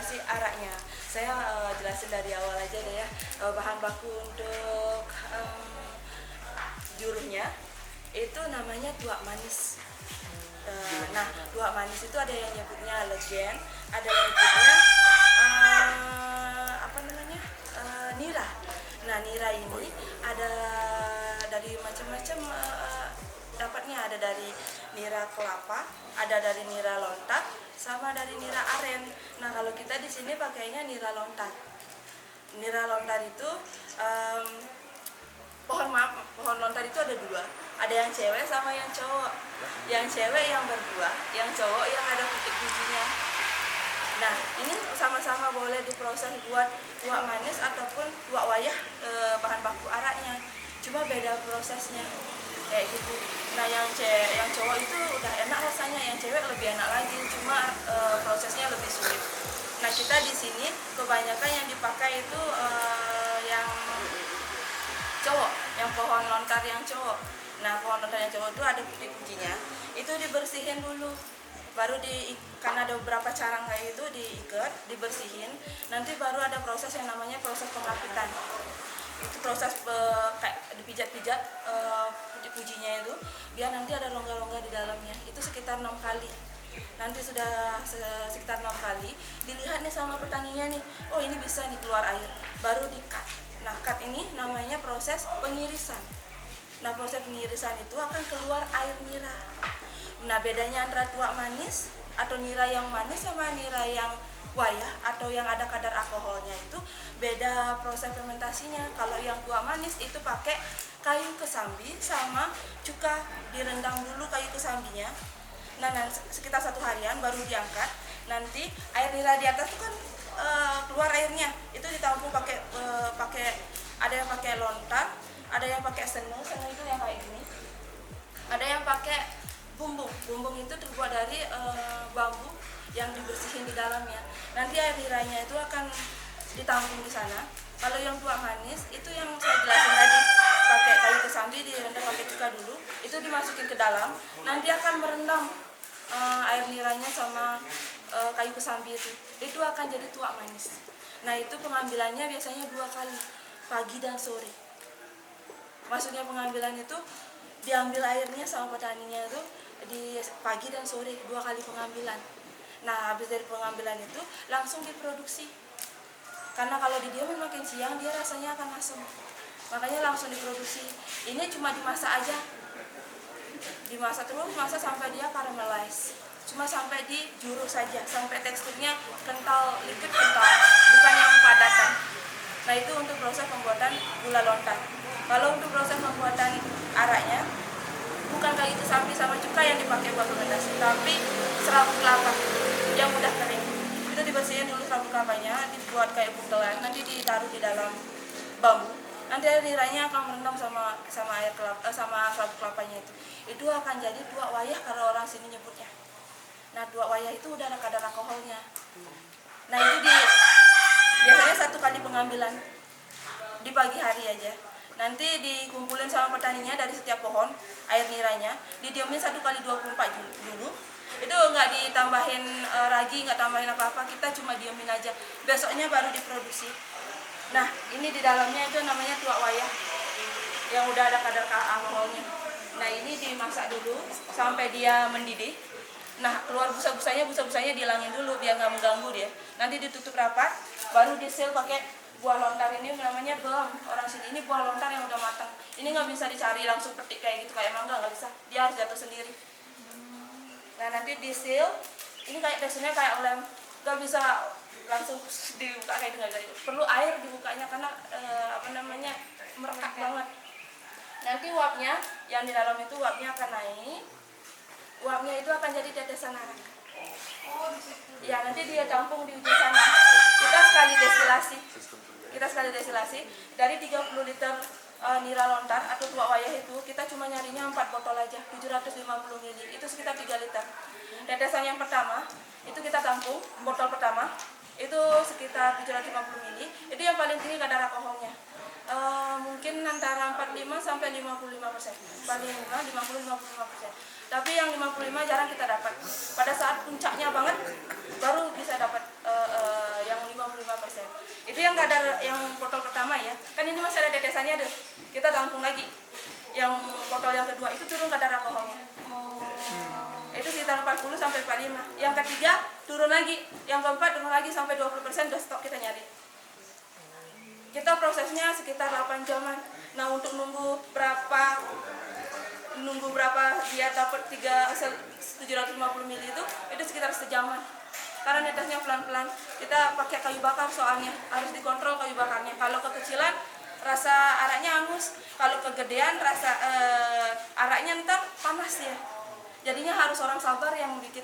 fermentasi araknya. Saya jelasin dari awal aja deh ya. Bahan baku untuk juruhnya itu namanya tuak manis. Nah, tuak manis itu ada yang nyebutnya legen, ada yang nyebutnya nira. Nah, nira ini ada dari macam-macam dapatnya, ada dari nira kelapa, ada dari nira lontar, sama dari nira aren. Nah, kalau kita di sini pakainya nira lontar. Nira lontar itu pohon lontar itu ada dua, ada yang cewek sama yang cowok. Yang cewek yang berbuah, yang cowok yang ada putik bijinya. Nah, ini sama-sama boleh diproses buat tuak manis ataupun tuak wayah, bahan baku araknya. Cuma beda prosesnya, kayak gitu. Nah, yang cowok itu udah enak rasanya, yang cewek lebih enak lagi, cuma prosesnya lebih sulit. Nah, kita di sini kebanyakan yang dipakai itu yang cowok, yang pohon lontar yang cowok. Nah, pohon lontar yang cowok itu ada putik bijinya, itu dibersihin dulu. Baru karena ada beberapa carang kayak itu, diikat, dibersihin, nanti baru ada proses yang namanya proses pengapitan. Itu proses kayak dipijat-pijat putik bijinya itu, biar nanti ada rongga-rongga di dalamnya. Itu sekitar 6 kali. Nanti sudah sekitar 6 kali, dilihat nih sama petaninya nih, oh ini bisa nih keluar air, baru di-cut. Nah, cut ini namanya proses pengirisan. Nah, proses pengirisan itu akan keluar air nira. Nah, bedanya antara tuak manis atau nira yang manis sama nira yang wayah atau yang ada kadar alkoholnya itu beda proses fermentasinya. Kalau yang tuak manis itu pakai kayu kesambi sama cuka, direndam dulu kayu kesambinya. Nah, sekitar 1 harian baru diangkat. Nanti air nira di atas itu kan keluar airnya, itu ditampung pakai ada yang pakai lontar, ada yang pakai senung itu yang kayak gini, ada yang pakai bumbung itu terbuat dari bambu yang dibersihin di dalamnya. Nanti air niranya itu akan ditampung di sana. Kalau yang tuak manis itu yang saya jelasin tadi, pakai kayu kesambi, direndam pakai cuka dulu, itu dimasukin ke dalam, nanti akan merendam air niranya sama kayu kesambi itu akan jadi tuak manis. Nah, itu pengambilannya biasanya 2 kali, pagi dan sore. Maksudnya pengambilan itu diambil airnya sama petaninya itu di pagi dan sore, 2 kali pengambilan. Nah, habis dari pengambilan itu langsung diproduksi. Karena kalau didiamin makin siang dia rasanya akan asam. Makanya langsung diproduksi. Ini cuma dimasak aja. Dimasak terus, masak sampai dia caramelize. Cuma sampai di juru saja, sampai teksturnya kental, liquid kental, bukan yang padatan. Nah, itu untuk proses pembuatan gula lontar. Kalau untuk proses pembuatan araknya, bukan kayu kesambi sama cuka yang dipakai buat fermentasi, tapi serabut kelapa yang udah kering. Itu dibersihin dulu serabut kelapanya, dibuat kayak buntelan, nanti ditaruh di dalam bambu. Nanti air niranya akan merendam sama air kelapa, sama serabut kelapanya itu. Itu akan jadi tuak wayah kalau orang sini nyebutnya. Nah, tuak wayah itu udah ada kadar alkoholnya. Nah, itu biasanya 1 kali pengambilan di pagi hari aja. Nanti dikumpulin sama petaninya dari setiap pohon air niranya, didiamin 1 kali 24 dulu. Itu nggak ditambahin ragi, nggak tambahin apa-apa, kita cuma diamin aja. Besoknya baru diproduksi. Nah, ini di dalamnya itu namanya tuak wayah yang udah ada kadar alkoholnya. Nah, ini dimasak dulu sampai dia mendidih. Nah, keluar busa-busanya dihilangin dulu biar nggak mengganggu dia. Nanti ditutup rapat, baru disil pakai buah lontar. Ini namanya belum, orang sini ini buah lontar yang udah matang. Ini nggak bisa dicari langsung petik kayak gitu kayak mangga, nggak bisa. Dia harus jatuh sendiri. Nah, nanti disil. Ini kayak teksturnya kayak lem, nggak bisa langsung dibuka kayak gitu. Perlu air dibukanya karena merekat banget. Nanti uapnya yang di dalam itu uapnya akan naik. Uapnya itu akan jadi tetesan arak. Ya, nanti dia campur di ujung sana. Kita sekali destilasi dari 30 liter nira lontar atau tuak wayah itu, kita cuma nyarinya 4 botol aja, 750 ml. Itu sekitar 3 liter. Tetesan yang pertama itu kita tampung, botol pertama itu sekitar 750 ml. Itu yang paling tinggi kadar alkoholnya. Mungkin antara 45 sampai 55%. Paling 50-55%. Tapi yang 55 jarang kita dapat. Pada saat puncaknya banget baru bisa dapat Itu yang kadar yang botol pertama ya. Kan ini masih ada tetesannya deh. Kita tampung lagi. Yang botol yang kedua itu turun kadar alkoholnya. Itu sekitar 40 sampai 45. Yang ketiga turun lagi. Yang keempat turun lagi sampai 20% udah stop kita nyari. Kita prosesnya sekitar 8 jaman. Nah, untuk nunggu berapa dia dapat 750 ml itu sekitar sejaman. Karena netesnya pelan-pelan. Kita pakai kayu bakar soalnya, harus dikontrol kayu bakarnya. Kalau kekecilan rasa araknya hangus, kalau kegedean rasa araknya ntar panas ya. Jadinya harus orang sabar yang bikin.